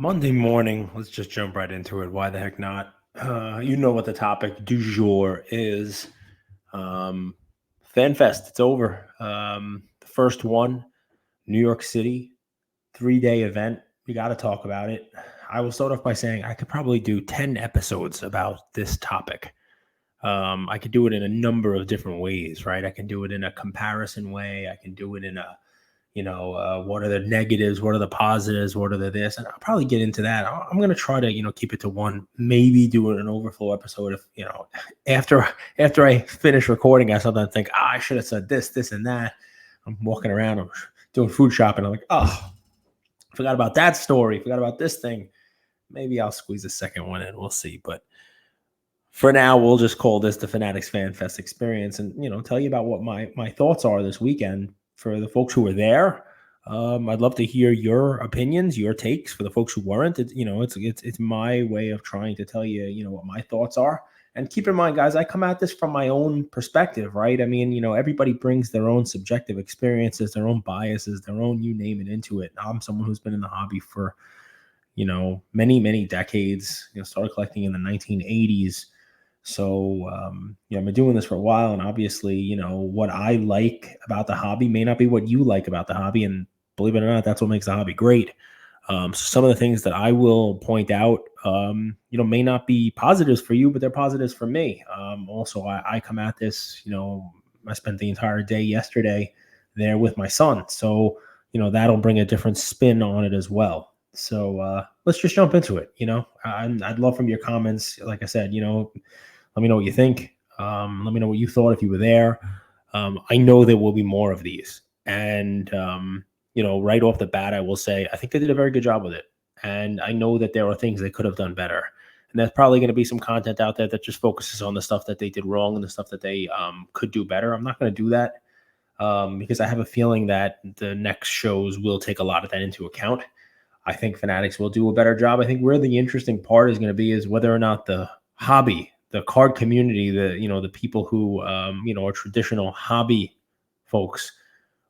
Monday morning, let's just jump right into it. Why the heck not? You know what the topic du jour is. Um, FanFest, it's over. The first one, New York City, 3-day event. We got to talk about it. I will start off by saying I could probably do 10 episodes about this topic. I could do it in a number of different ways, right? I can do it in a comparison way. I can do it in a what are the negatives, what are the positives, what are the this, and I'll probably get into that. I'm going to try to keep it to one, maybe do an overflow episode if after I finish recording, I sometimes think, I should have said this and that. I'm walking around, I'm doing food shopping, I'm like, forgot about that story, forgot about this thing. Maybe I'll squeeze a second one in, we'll see. But for now, we'll just call this the Fanatics Fan Fest experience, and tell you about what my thoughts are this weekend for the folks who were there. I'd love to hear your opinions, your takes. For the folks who weren't, it's my way of trying to tell you, what my thoughts are. And keep in mind, guys, I come at this from my own perspective, right? I mean, everybody brings their own subjective experiences, their own biases, their own you name it into it. I'm someone who's been in the hobby for many decades. Started collecting in the 1980s. So, I've been doing this for a while, and obviously, what I like about the hobby may not be what you like about the hobby. And believe it or not, that's what makes the hobby great. So some of the things that I will point out, may not be positives for you, but they're positives for me. Also, I come at this, I spent the entire day yesterday there with my son. So, that'll bring a different spin on it as well. So let's just jump into it. I'd love from your comments. Like I said, let me know what you think. Let me know what you thought if you were there. I know there will be more of these. And, right off the bat, I will say, I think they did a very good job with it. And I know that there are things they could have done better. And there's probably going to be some content out there that just focuses on the stuff that they did wrong and the stuff that they could do better. I'm not going to do that because I have a feeling that the next shows will take a lot of that into account. I think Fanatics will do a better job. I think where the interesting part is going to be is whether or not the hobby, the card community, the people who are traditional hobby folks,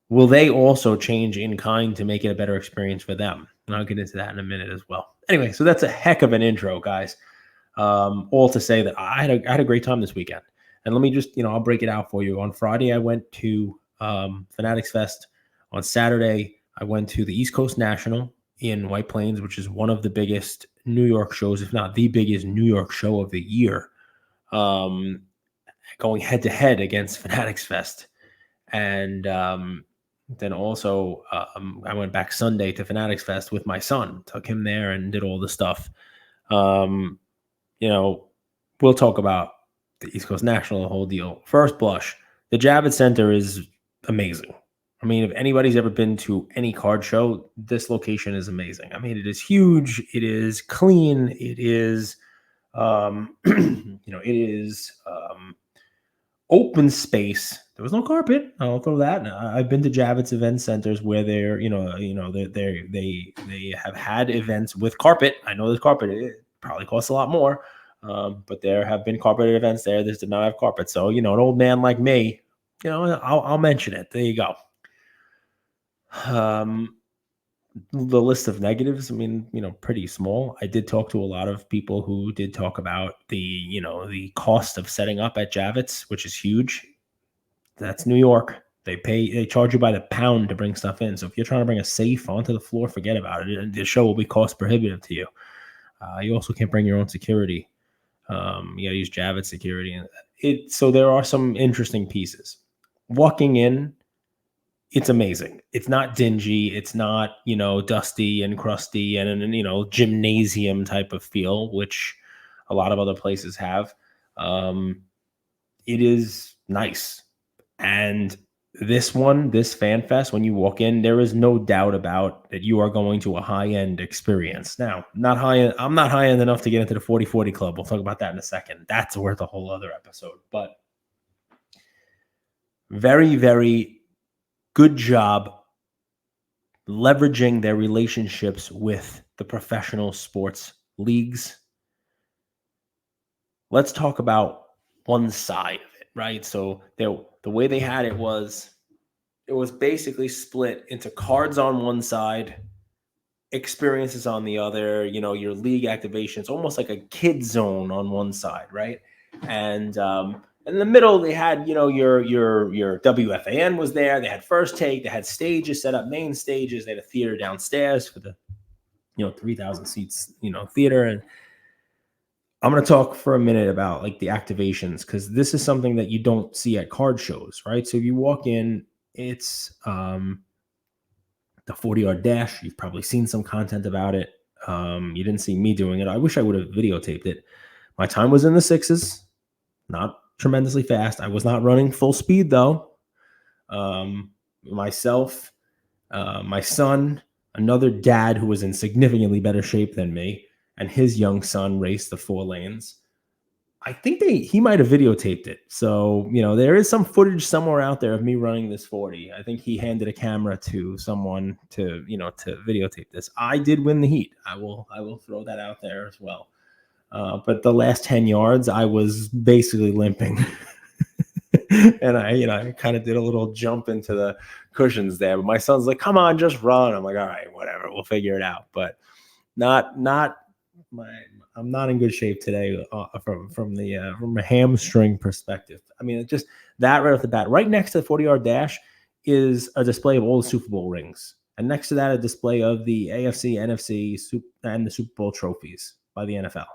will they also change in kind to make it a better experience for them? And I'll get into that in a minute as well. Anyway, so that's a heck of an intro, guys. All to say that I had a great time this weekend. And let me just, I'll break it out for you. On Friday, I went to Fanatics Fest. On Saturday, I went to the East Coast National in White Plains, which is one of the biggest New York shows, if not the biggest New York show of the year, going head to head against Fanatics Fest. And then also I went back Sunday to Fanatics Fest with my son, took him there and did all the stuff. We'll talk about the East Coast National, the whole deal. First blush, the Javits Center is amazing. I mean, if anybody's ever been to any card show, this location is amazing. I mean, it is huge. It is clean. It is, open space. There was no carpet. I'll throw that. I've been to Javits event centers where they have had events with carpet. I know there's carpet. It probably costs a lot more, but there have been carpeted events there. This did not have carpet. So an old man like me, I'll mention it. There you go. The list of negatives, I mean, pretty small. I did talk to a lot of people who did talk about the cost of setting up at Javits, which is huge. That's New York. They charge you by the pound to bring stuff in. So if you're trying to bring a safe onto the floor, forget about it. The show will be cost prohibitive to you. You also can't bring your own security. You got to use Javits security. So there are some interesting pieces. Walking in, it's amazing. It's not dingy. It's not, dusty and crusty and gymnasium type of feel, which a lot of other places have. It is nice. And this Fan Fest, when you walk in, there is no doubt about that you are going to a high-end experience. Now, I'm not high-end enough to get into the 40/40 club. We'll talk about that in a second. That's worth a whole other episode. But very, very good job leveraging their relationships with the professional sports leagues. Let's talk about one side of it, right? So the way they had it was basically split into cards on one side experiences on the other, your league activations, almost like a kid zone on one side, right? And in the middle, they had, your WFAN was there. They had First Take. They had stages set up, main stages. They had a theater downstairs for the, 3,000 seats, theater. And I'm going to talk for a minute about like the activations, because this is something that you don't see at card shows, right? So if you walk in, it's the 40-yard dash. You've probably seen some content about it. You didn't see me doing it. I wish I would have videotaped it. My time was in the sixes, not tremendously fast. I was not running full speed though. Myself, my son, another dad who was in significantly better shape than me, and his young son raced the 4 lanes. I think he might have videotaped it. So, there is some footage somewhere out there of me running this 40. I think he handed a camera to someone to videotape this. I did win the heat. I will throw that out there as well. But the last 10 yards, I was basically limping. And I kind of did a little jump into the cushions there. But my son's like, come on, just run. I'm like, all right, whatever. We'll figure it out. But I'm not in good shape today from a hamstring perspective. I mean, just that right off the bat. Right next to the 40-yard dash is a display of all the Super Bowl rings. And next to that, a display of the AFC, NFC, and the Super Bowl trophies by the NFL.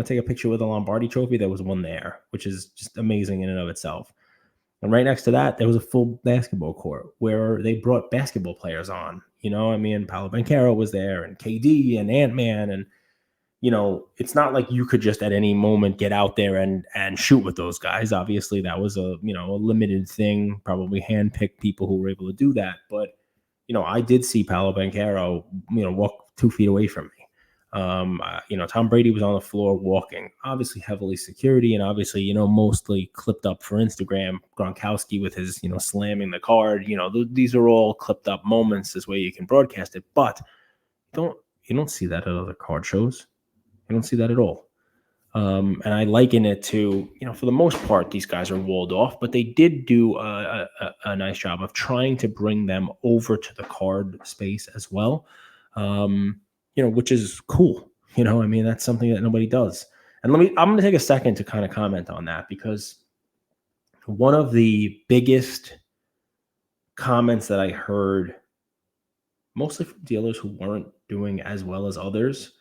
Take a picture with the Lombardi trophy. There was one there, which is just amazing in and of itself. And right next to that, there was a full basketball court where they brought basketball players on. Paolo Banchero was there, and KD and Ant-Man. And, it's not like you could just at any moment get out there and shoot with those guys. Obviously, that was a limited thing, probably handpicked people who were able to do that. But, I did see Paolo Banchero, walk 2 feet away from me. Tom Brady was on the floor walking, obviously heavily security, and obviously, mostly clipped up for Instagram. Gronkowski with his, slamming the card, these are all clipped up moments. This way you can broadcast it, but you don't see that at other card shows. You don't see that at all. And I liken it to, for the most part, these guys are walled off, but they did do a nice job of trying to bring them over to the card space as well. Which is cool. That's something that nobody does. And I'm going to take a second to kind of comment on that, because one of the biggest comments that I heard, mostly from dealers who weren't doing as well as others,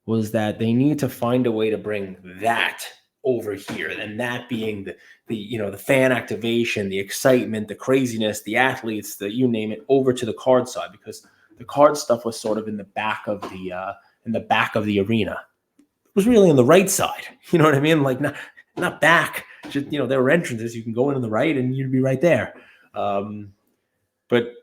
was that they need to find a way to bring that over here, and that being the fan activation, the excitement, the craziness, the athletes, you name it, over to the card side, because the card stuff was sort of in the back of the arena. It was really on the right side. You know what I mean? Like not back. Just there were entrances. You can go in on the right, and you'd be right there. But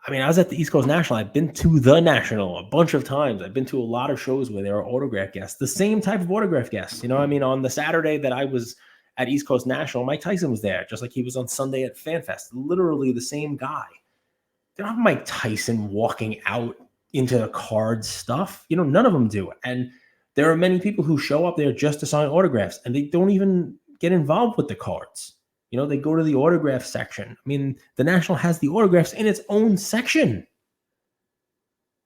I was at the East Coast National. I've been to the National a bunch of times. I've been to a lot of shows where there are autograph guests, the same type of autograph guests. On the Saturday that I was at East Coast National, Mike Tyson was there, just like he was on Sunday at FanFest. Literally the same guy. They don't have Mike Tyson walking out into the card stuff. None of them do it. And there are many people who show up there just to sign autographs, and they don't even get involved with the cards. They go to the autograph section. The National has the autographs in its own section.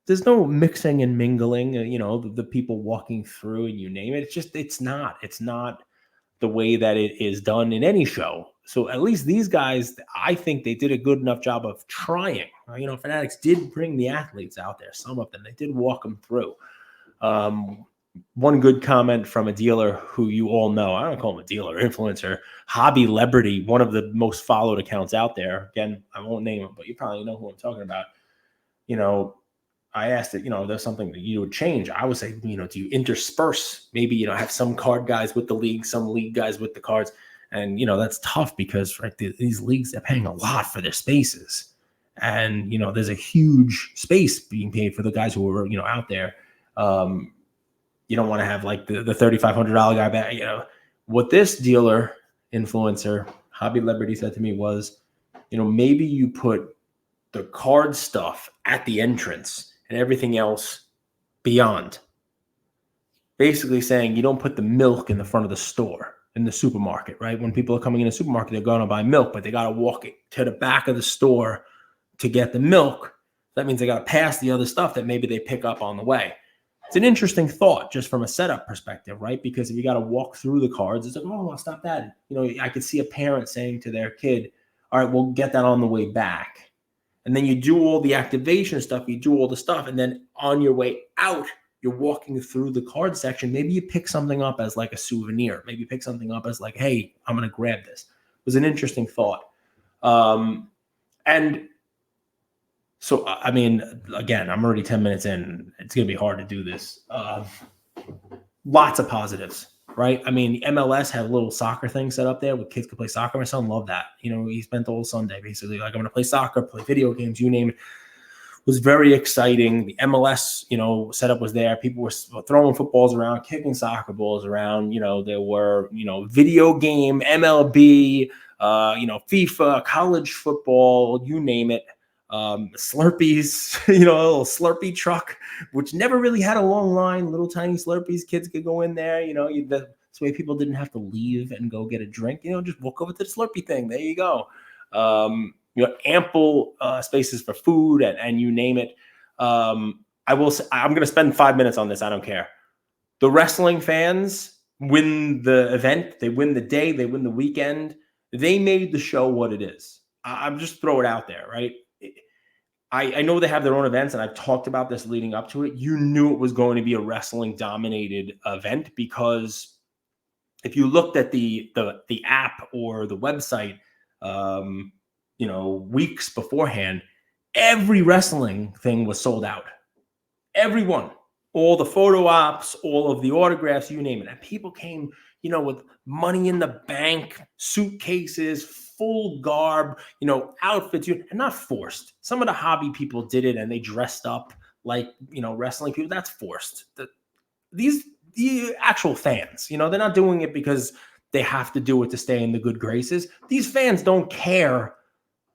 There's no mixing and mingling, the people walking through, and you name it. It's not the way that it is done in any show. So at least these guys, I think they did a good enough job of trying. Fanatics did bring the athletes out there. Some of them, they did walk them through. One good comment from a dealer who you all know, I don't call him a dealer, influencer, Hobby Liberty, one of the most followed accounts out there. Again, I won't name him, but you probably know who I'm talking about. I asked it, there's something that you would change. I would say, do you intersperse? Maybe, have some card guys with the league, some league guys with the cards. And, that's tough because, right, these leagues, they're paying a lot for their spaces. And, there's a huge space being paid for the guys who are, out there. You don't want to have like the $3,500 guy back. What this dealer influencer, Hobby Liberty, said to me was, maybe you put the card stuff at the entrance and everything else beyond. Basically saying you don't put the milk in the front of the store, in the supermarket, right? When people are coming in the supermarket, they're going to buy milk, but they got to walk it to the back of the store to get the milk. That means they got to pass the other stuff that maybe they pick up on the way. It's an interesting thought just from a setup perspective, right? Because if you got to walk through the cards, it's like, oh, I'll stop that. I could see a parent saying to their kid, all right, we'll get that on the way back. And then you do all the activation stuff, you do all the stuff, and then on your way out, you're walking through the card section. Maybe you pick something up as like a souvenir. Maybe you pick something up as like, hey, I'm going to grab this. It was an interesting thought. And so, I mean, again, I'm already 10 minutes in. It's going to be hard to do this. Lots of positives, right? I mean, MLS had a little soccer thing set up there where kids could play soccer. My son loved that. He spent the whole Sunday basically like, I'm going to play soccer, play video games, you name it. It was very exciting. The MLS, setup was there. People were throwing footballs around, kicking soccer balls around. There were, video game, MLB, FIFA, college football, you name it. Slurpees, a little Slurpee truck, which never really had a long line, little tiny Slurpees. Kids could go in there, this way people didn't have to leave and go get a drink, just walk over to the Slurpee thing. There you go. Ample spaces for food and you name it. I will say, I'm going to spend 5 minutes on this. I don't care. The wrestling fans win the event. They win the day. They win the weekend. They made the show what it is. I'm just throw it out there, right? I know they have their own events, and I've talked about this leading up to it. You knew it was going to be a wrestling-dominated event because if you looked at the app or the website, weeks beforehand, every wrestling thing was sold out. Everyone, all the photo ops, all of the autographs, you name it. And people came, with money in the bank, suitcases, full garb, outfits, and not forced. Some of the hobby people did it and they dressed up like, wrestling people. That's forced. The actual fans, they're not doing it because they have to do it to stay in the good graces. These fans don't care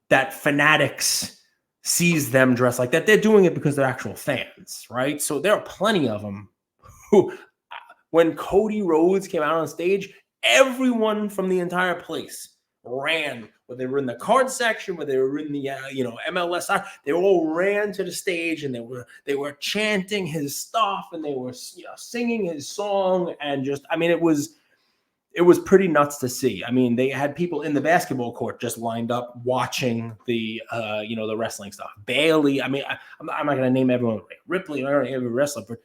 that Fanatics sees them dressed like that. They're doing it because they're actual fans, right? So there are plenty of them who, when Cody Rhodes came out on stage, everyone from the entire place ran, whether they were in the card section, whether they were in the MLS, they all ran to the stage and they were chanting his stuff and they were singing his song and just, I mean, it was pretty nuts to see. I mean, they had people in the basketball court just lined up watching the the wrestling stuff. Bailey, I mean, I'm not going to name everyone, Ripley, or every wrestler, but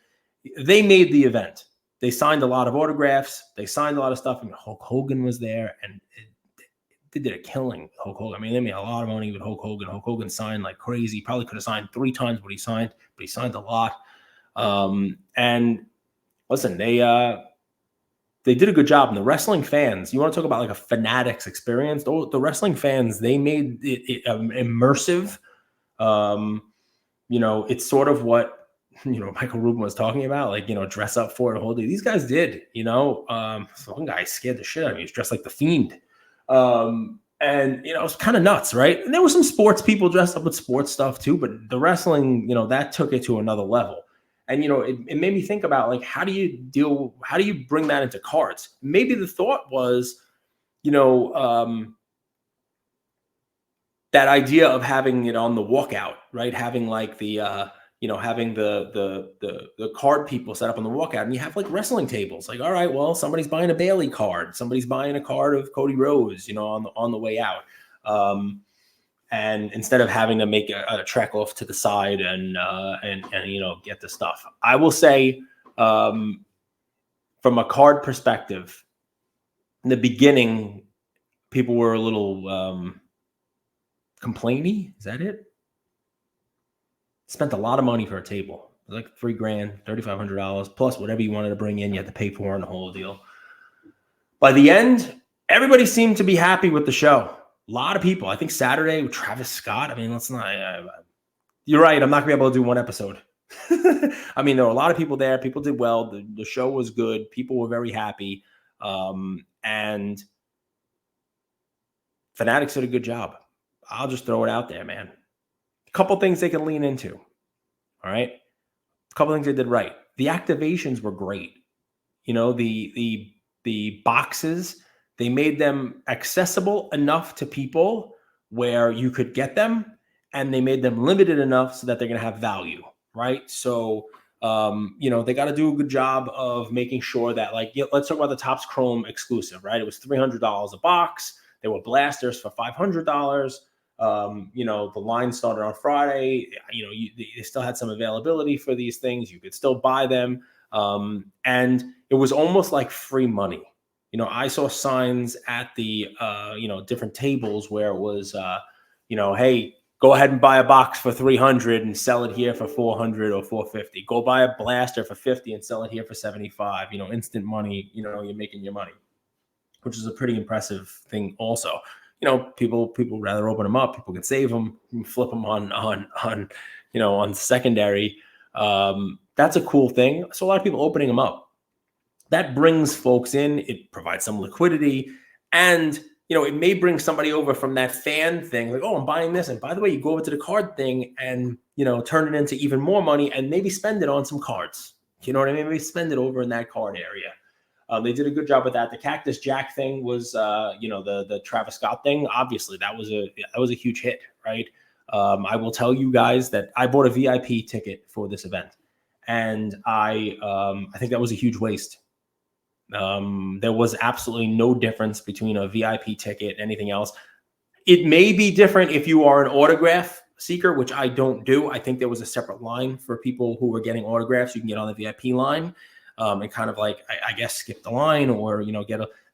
they made the event. They signed a lot of autographs. They signed a lot of stuff. I mean, Hulk Hogan was there, and they did a killing. Hulk Hogan. I mean, they made a lot of money with Hulk Hogan. Hulk Hogan signed like crazy. Probably could have signed 3 times what he signed, but he signed a lot. And listen, they did a good job. And the wrestling fans, you want to talk about like a Fanatics experience? The wrestling fans, they made it immersive. It's sort of what Michael Rubin was talking about, like, dress up for it a whole day. These guys did, so one guy scared the shit out of me. He was dressed like the Fiend. And it was kind of nuts, right? And there were some sports people dressed up with sports stuff too, but the wrestling, that took it to another level. And, it made me think about, like, how do you bring that into cards? Maybe the thought was, that idea of having it on the walkout, right? Having like the, having the card people set up on the walkout, and you have like wrestling tables. Like, all right, well, somebody's buying a Bailey card, somebody's buying a card of Cody Rhodes, on the way out. And instead of having to make a trek off to the side and get the stuff, I will say, from a card perspective, in the beginning, people were a little complainy. Is that it? Spent a lot of money for a table. It was like $3,000, $3,500 plus whatever you wanted to bring in, you had to pay for in the whole deal. By the end, everybody seemed to be happy with the show. A lot of people. I think Saturday with Travis Scott. I mean, let's not. You're right. I'm not gonna be able to do one episode. I mean, there were a lot of people there. People did well. The show was good. People were very happy. And Fanatics did a good job. I'll just throw it out there, man. A couple things they can lean into. All right. A couple things they did right. The activations were great. The boxes, they made them accessible enough to people where you could get them. and they made them limited enough so that they're going to have value, right? So, they got to do a good job of making sure that, like, let's talk about the Topps Chrome exclusive, right? It was $300 a box. There were blasters for $500. The line started on Friday. They still had some availability for these things. You could still buy them. And it was almost like free money. I saw signs at the, different tables where it was, hey, go ahead and buy a box for 300 and sell it here for 400 or 450. Go buy a blaster for 50 and sell it here for 75. Instant money. You're making your money, which is a pretty impressive thing. Also, people rather open them up. People can save them, flip them on secondary. That's a cool thing. So a lot of people opening them up. That brings folks in. It provides some liquidity, and it may bring somebody over from that fan thing, like, oh, I'm buying this. And by the way, you go over to the card thing and, turn it into even more money and maybe spend it on some cards. You know what I mean? Maybe spend it over in that card area. They did a good job with that. The Cactus Jack thing was, the Travis Scott thing. Obviously, that was a huge hit, right? I will tell you guys that I bought a VIP ticket for this event, and I think that was a huge waste. There was absolutely no difference between a VIP ticket and anything else. It may be different if you are an autograph seeker, which I don't do. I think there was a separate line for people who were getting autographs. You can get on the VIP line and kind of like, I guess, skip the line or,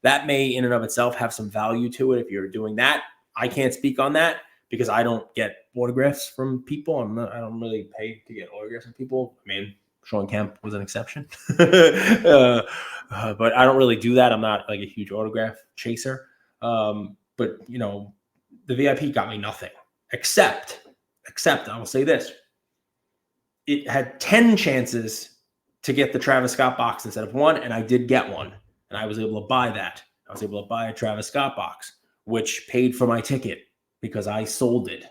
that may in and of itself have some value to it if you're doing that. I can't speak on that because I don't get autographs from people. I don't really pay to get autographs from people. I mean, Sean Kemp was an exception. But I don't really do that. I'm not like a huge autograph chaser. But, the VIP got me nothing except I will say this. It had 10 chances to get the Travis Scott box instead of one, and I did get one. And I was able to buy that. I was able to buy a Travis Scott box, which paid for my ticket because I sold it.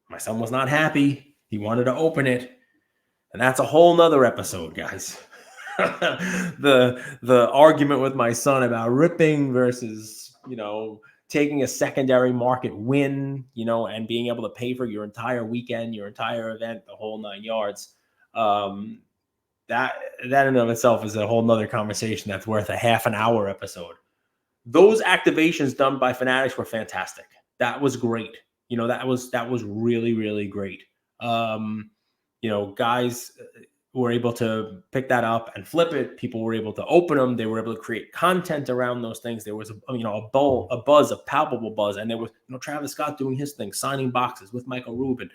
My son was not happy. He wanted to open it. And that's a whole nother episode, guys. The argument with my son about ripping versus, taking a secondary market win, and being able to pay for your entire weekend, your entire event, the whole 9 yards. That in and of itself is a whole nother conversation that's worth a half an hour episode. Those activations done by Fanatics were fantastic. That was great. That was really, really great. Guys were able to pick that up and flip it. People were able to open them. They were able to create content around those things. There was a palpable buzz, and there was Travis Scott doing his thing, signing boxes with Michael Rubin.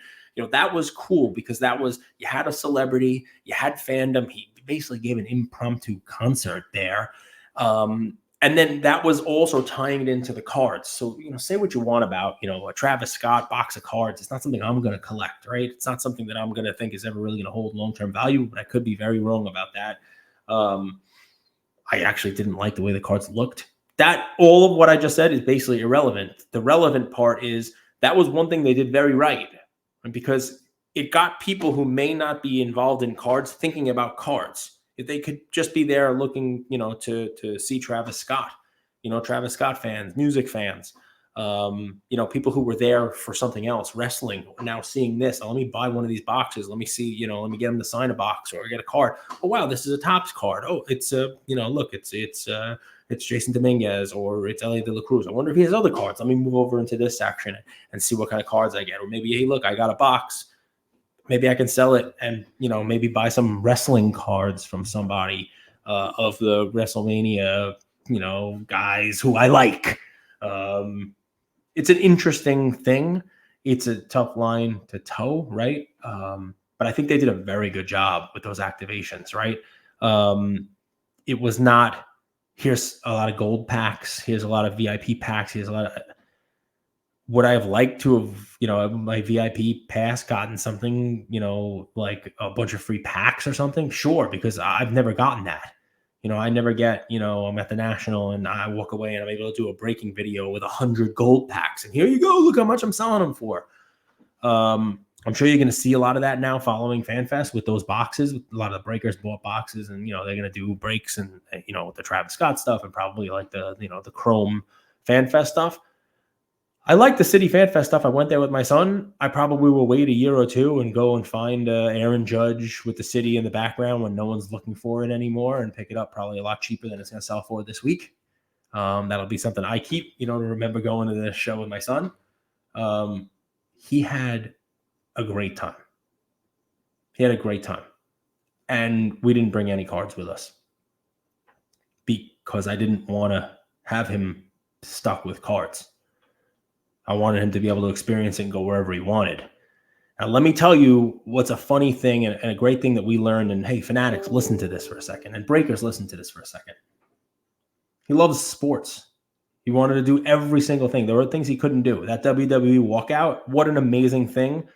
That was cool because you had a celebrity, you had fandom. He basically gave an impromptu concert there. And then that was also tying it into the cards. So, say what you want about, a Travis Scott box of cards. It's not something I'm going to collect, right? It's not something that I'm going to think is ever really going to hold long-term value, but I could be very wrong about that. I actually didn't like the way the cards looked. All of what I just said is basically irrelevant. The relevant part is that was one thing they did very right, because it got people who may not be involved in cards thinking about cards. If they could just be there looking, to see Travis Scott, Travis Scott fans, music fans, people who were there for something else, wrestling, now seeing this. Oh, let me buy one of these boxes. Let me see, let me get them to sign a box or get a card. Oh, wow, this is a Topps card. Oh, it's look, it's Jason Dominguez or it's Elliot De La Cruz. I wonder if he has other cards. Let me move over into this section and see what kind of cards I get. Or maybe, hey, look, I got a box. Maybe I can sell it and, maybe buy some wrestling cards from somebody of the WrestleMania, guys who I like. It's an interesting thing. It's a tough line to toe, right? But I think they did a very good job with those activations, right? It was not, here's a lot of gold packs. Here's a lot of VIP packs. Here's a lot of... Would I have liked to have, my VIP pass gotten something, like a bunch of free packs or something? Sure, because I've never gotten that. I never get, I'm at the National and I walk away and I'm able to do a breaking video with 100 gold packs. And here you go. Look how much I'm selling them for. I'm sure you're going to see a lot of that now following FanFest with those boxes. A lot of the breakers bought boxes and, they're going to do breaks and, with the Travis Scott stuff and probably like the Chrome FanFest stuff. I like the City Fan Fest stuff. I went there with my son. I probably will wait a year or two and go and find Aaron Judge with the city in the background when no one's looking for it anymore and pick it up probably a lot cheaper than it's going to sell for this week. That'll be something I keep, to remember going to the show with my son. He had a great time. And we didn't bring any cards with us because I didn't want to have him stuck with cards. I wanted him to be able to experience it and go wherever he wanted. Now, let me tell you what's a funny thing and a great thing that we learned. And hey, Fanatics, listen to this for a second. And Breakers, listen to this for a second. He loves sports. He wanted to do every single thing. There were things he couldn't do. That WWE walkout, what an amazing thing.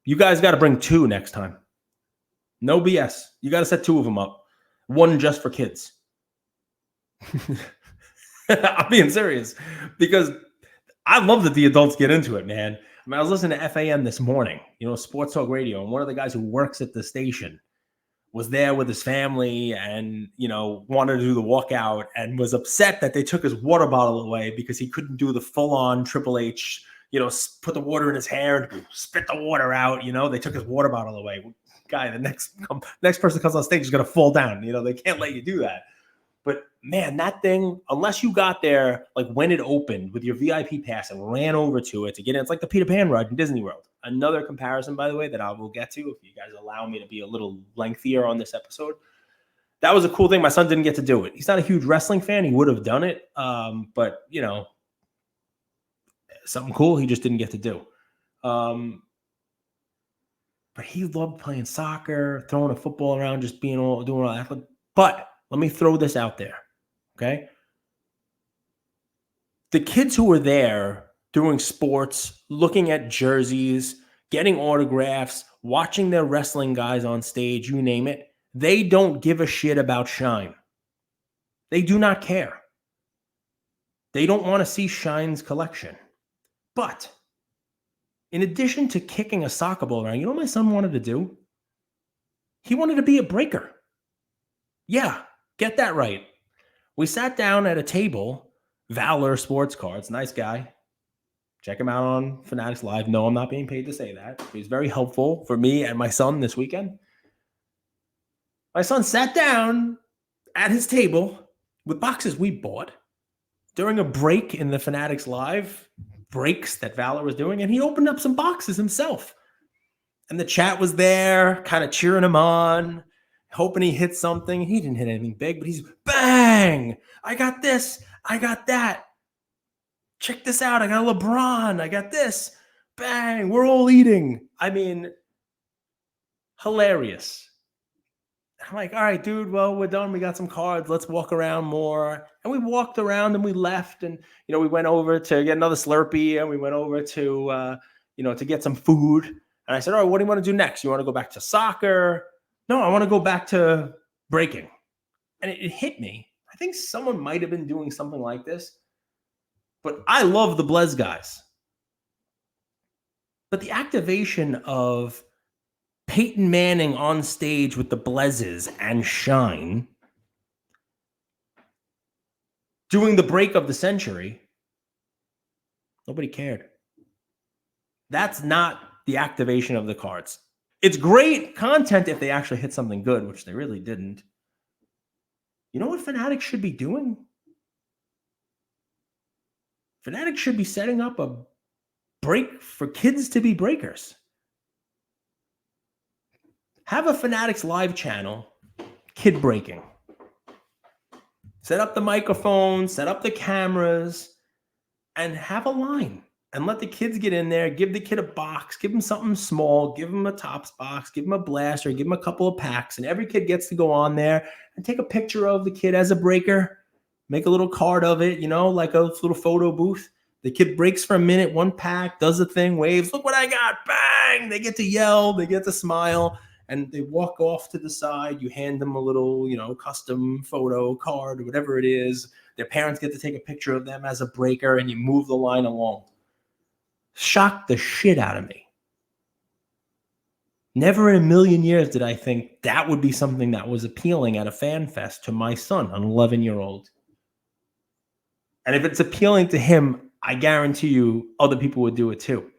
You guys got to bring 2 next time. No BS. You got to set 2 of them up. 1 just for kids. I'm being serious because I love that the adults get into it, man. I mean, I was listening to FAM this morning, Sports Talk Radio, and one of the guys who works at the station was there with his family and, wanted to do the walkout and was upset that they took his water bottle away because he couldn't do the full-on Triple H, put the water in his hair and spit the water out. They took his water bottle away. Guy, the next person comes on stage is going to fall down. They can't let you do that. But man, that thing, unless you got there like when it opened with your VIP pass and ran over to it to get in, it's like the Peter Pan ride in Disney World. Another comparison, by the way, that I will get to if you guys allow me to be a little lengthier on this episode. That was a cool thing. My son didn't get to do it. He's not a huge wrestling fan. He would have done it. But, something cool he just didn't get to do. But he loved playing soccer, throwing a football around, just doing all that. But let me throw this out there, okay? The kids who were there doing sports, looking at jerseys, getting autographs, watching their wrestling guys on stage, you name it, they don't give a shit about Shine. They do not care. They don't want to see Shine's collection. But in addition to kicking a soccer ball around, you know what my son wanted to do? He wanted to be a breaker. Yeah, get that right. We sat down at a table, Valor Sports Cards, nice guy. Check him out on Fanatics Live. No, I'm not being paid to say that. He's very helpful for me and my son this weekend. My son sat down at his table with boxes we bought during a break in the Fanatics Live breaks that Valor was doing, and he opened up some boxes himself. And the chat was there, kind of cheering him on, hoping he hit something. He didn't hit anything big, but he's bang! I got this. I got that. Check this out. I got a LeBron. I got this. Bang. We're all eating. I mean, hilarious. I'm like, all right, dude, well, we're done. We got some cards. Let's walk around more. And we walked around and we left. And, we went over to get another Slurpee and we went over to, to get some food. And I said, all right, what do you want to do next? You want to go back to soccer? No, I want to go back to breaking. And it hit me. I think someone might have been doing something like this. But I love the Blez guys. But the activation of Peyton Manning on stage with the Blezes and Shine doing the break of the century, nobody cared. That's not the activation of the cards. It's great content if they actually hit something good, which they really didn't. You know what Fanatics should be doing? Fanatics should be setting up a break for kids to be breakers. Have a Fanatics Live channel, kid breaking. Set up the microphone, set up the cameras, and have a line. And let the kids get in there, give the kid a box, give him something small, give him a Topps box, give him a blaster, give him a couple of packs, and every kid gets to go on there and take a picture of the kid as a breaker, make a little card of it, like a little photo booth. The kid breaks for a minute, one pack, does the thing, waves, look what I got, bang! They get to yell, they get to smile, and they walk off to the side. You hand them a little, custom photo card or whatever it is. Their parents get to take a picture of them as a breaker, and you move the line along. Shocked the shit out of me. Never in a million years did I think that would be something that was appealing at a fan fest to my son, an 11-year-old. And if it's appealing to him, I guarantee you other people would do it too.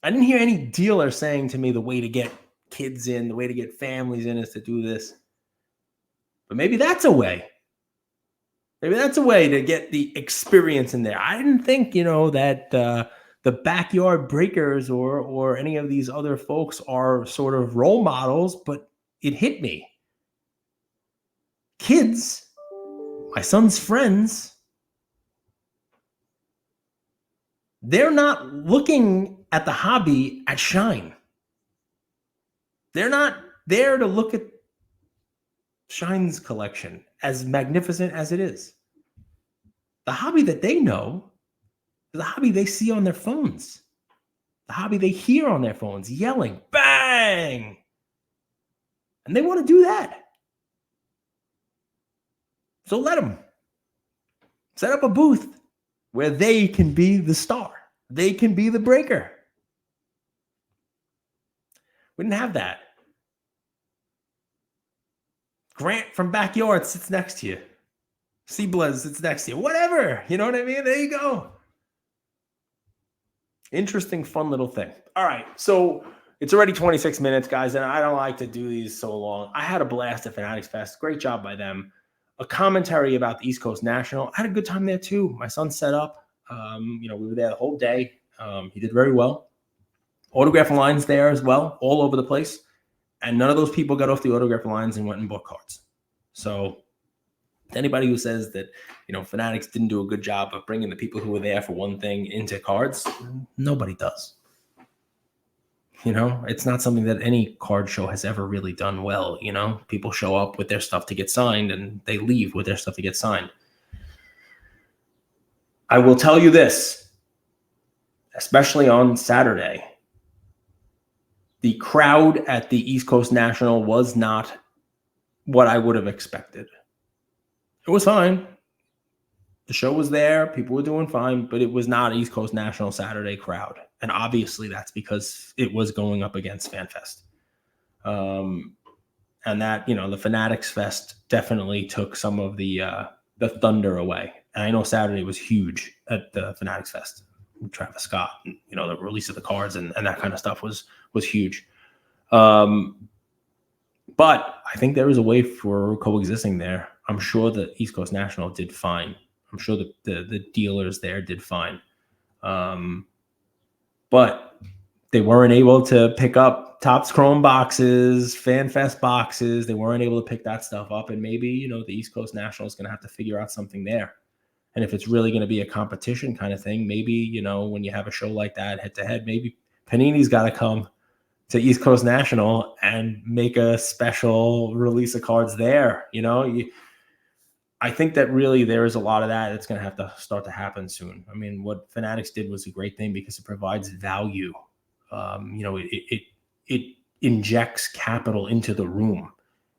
I didn't hear any dealer saying to me the way to get kids in, the way to get families in is to do this. But maybe that's a way. Maybe that's a way to get the experience in there. I didn't think, that the backyard breakers or any of these other folks are sort of role models, but it hit me. Kids, my son's friends, they're not looking at the hobby at Shine. They're not there to look at Shine's collection, as magnificent as it is. The hobby that they know is the hobby they see on their phones, the hobby they hear on their phones, yelling, bang! And they want to do that. So let them. Set up a booth where they can be the star. They can be the breaker. We didn't have that. Grant from Backyard sits next to you. Seablez sits next to you. Whatever. You know what I mean? There you go. Interesting, fun little thing. All right. So it's already 26 minutes, guys, and I don't like to do these so long. I had a blast at Fanatics Fest. Great job by them. A commentary about the East Coast National. I had a good time there too. My son set up. We were there the whole day. He did very well. Autograph lines there as well, all over the place. And none of those people got off the autograph lines and went and bought cards. So anybody who says that, Fanatics didn't do a good job of bringing the people who were there for one thing into cards, nobody does. It's not something that any card show has ever really done well. People show up with their stuff to get signed and they leave with their stuff to get signed. I will tell you this, especially on Saturday, the crowd at the East Coast National was not what I would have expected. It was fine. The show was there. People were doing fine, but it was not East Coast National Saturday crowd. And obviously that's because it was going up against FanFest. And that, the Fanatics Fest definitely took some of the thunder away. And I know Saturday was huge at the Fanatics Fest. Travis Scott, the release of the cards and that kind of stuff was huge. But I think there was a way for coexisting there. I'm sure the East Coast National did fine. I'm sure the dealers there did fine. But they weren't able to pick up Topps Chrome boxes, FanFest boxes. They weren't able to pick that stuff up. And maybe, the East Coast National is going to have to figure out something there. And if it's really going to be a competition kind of thing, maybe, when you have a show like that head to head, maybe Panini's got to come to East Coast National and make a special release of cards there. I think that really there is a lot of that that's going to have to start to happen soon. I mean, what Fanatics did was a great thing because it provides value. It injects capital into the room.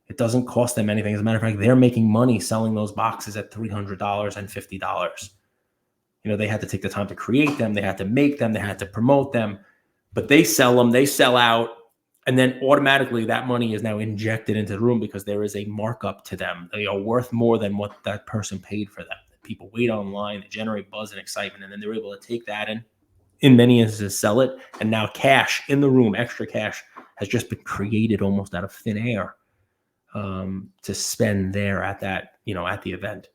It doesn't cost them anything. As a matter of fact, they're making money selling those boxes at $300 and $50. They had to take the time to create them. They had to make them. They had to promote them. But they sell them. They sell out. And then automatically that money is now injected into the room because there is a markup to them. They are worth more than what that person paid for them. People wait online. They generate buzz and excitement. And then they're able to take that and in many instances sell it. And now cash in the room, extra cash, has just been created almost out of thin air. To spend there at that, at the event.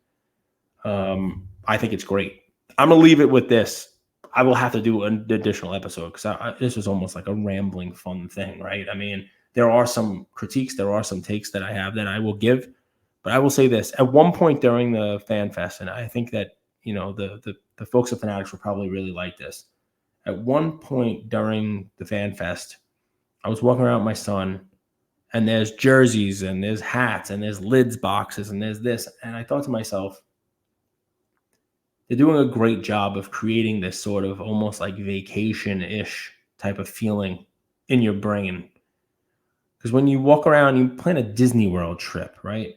I think it's great. I'm going to leave it with this. I will have to do an additional episode because this was almost like a rambling fun thing, right? I mean, there are some critiques, there are some takes that I have that I will give, but I will say this. At one point during the Fan Fest, and I think that, the folks at Fanatics will probably really like this. At one point during the Fan Fest, I was walking around with my son, and there's jerseys and there's hats and there's lids boxes and there's this. And I thought to myself, they're doing a great job of creating this sort of almost like vacation-ish type of feeling in your brain. Because when you walk around, you plan a Disney World trip, right?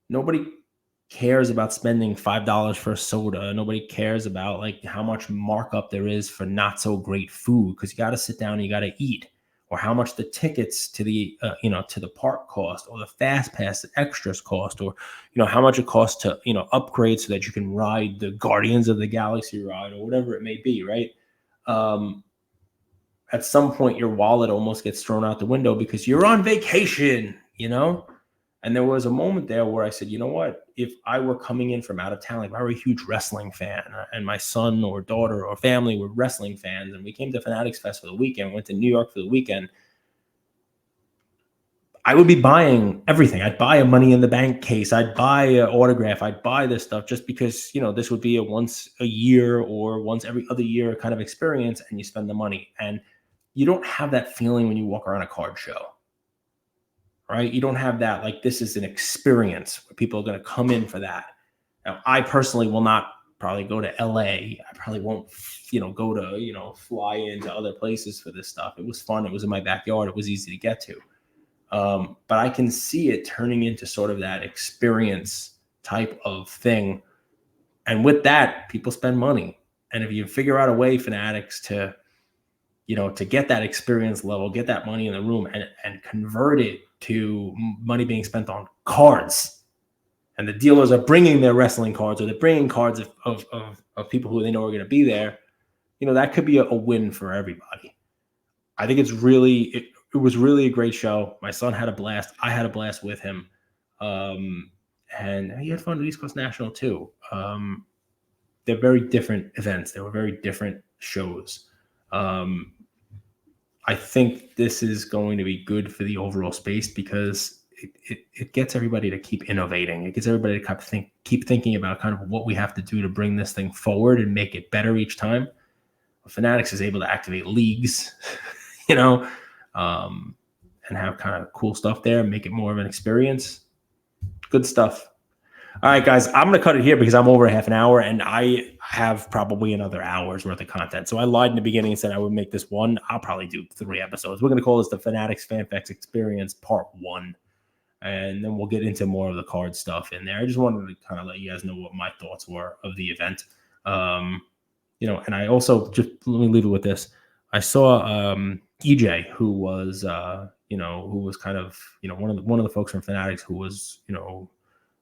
Nobody cares about spending $5 for a soda. Nobody cares about like how much markup there is for not so great food because you got to sit down and you got to eat. or how much the tickets to the to the park cost, or the fast pass extras cost, or how much it costs to upgrade so that you can ride the Guardians of the Galaxy ride, or whatever it may be, right? At some point your wallet almost gets thrown out the window because you're on vacation, And there was a moment there where I said, you know what? If I were coming in from out of town, like if I were a huge wrestling fan, and my son or daughter or family were wrestling fans, and we came to Fanatics Fest for the weekend, went to New York for the weekend, I would be buying everything. I'd buy a Money in the Bank case. I'd buy an autograph. I'd buy this stuff just because, this would be a once a year or once every other year kind of experience, and you spend the money. And you don't have that feeling when you walk around a card show. Right? You don't have that, like, this is an experience where people are going to come in for that. Now, I personally will not probably go to LA. I probably won't, go to, fly into other places for this stuff. It was fun. It was in my backyard. It was easy to get to. But I can see it turning into sort of that experience type of thing. And with that, people spend money. And if you figure out a way, Fanatics, to get that experience level, get that money in the room, and convert it to money being spent on cards, and the dealers are bringing their wrestling cards, or they're bringing cards of people who they know are going to be there, that could be a win for everybody. I think it was really a great show. My son had a blast. I had a blast with him. And he had fun at East Coast National too. They're very different events. They were very different shows. I think this is going to be good for the overall space because it gets everybody to keep innovating. It gets everybody to keep thinking about kind of what we have to do to bring this thing forward and make it better each time. Fanatics is able to activate leagues, and have kind of cool stuff there, make it more of an experience. Good stuff. All right, guys, I'm going to cut it here because I'm over half an hour and I have probably another hour's worth of content. So I lied in the beginning and said I would make this one. I'll probably do 3 episodes. We're going to call this the Fanatics FanFest Experience Part 1. And then we'll get into more of the card stuff in there. I just wanted to kind of let you guys know what my thoughts were of the event. And I also, just let me leave it with this. I saw EJ, who was kind of, one of the folks from Fanatics who was,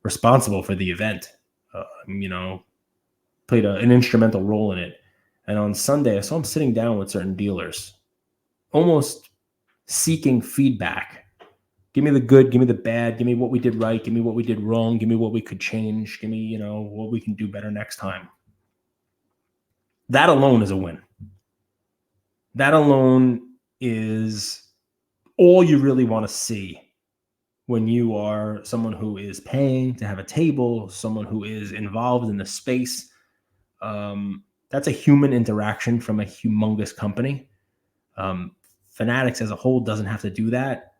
responsible for the event, played an instrumental role in it. And on Sunday, I saw him sitting down with certain dealers, almost seeking feedback. Give me the good, give me the bad, give me what we did right, give me what we did wrong, give me what we could change, give me, what we can do better next time. That alone is a win. That alone is all you really want to see when you are someone who is paying to have a table, someone who is involved in the space. That's a human interaction from a humongous company. Fanatics as a whole doesn't have to do that.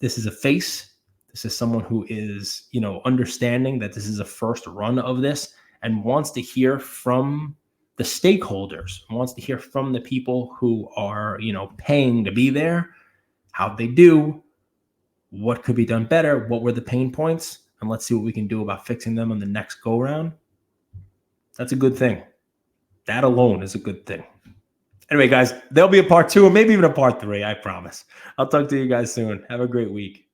This is a face. This is someone who is, understanding that this is a first run of this and wants to hear from the stakeholders, wants to hear from the people who are, paying to be there, how they do, what could be done better, what were the pain points, and let's see what we can do about fixing them on the next go round. That's a good thing. That alone is a good thing. Anyway, guys, there'll be a part 2 or maybe even a part 3, I promise. I'll talk to you guys soon. Have a great week.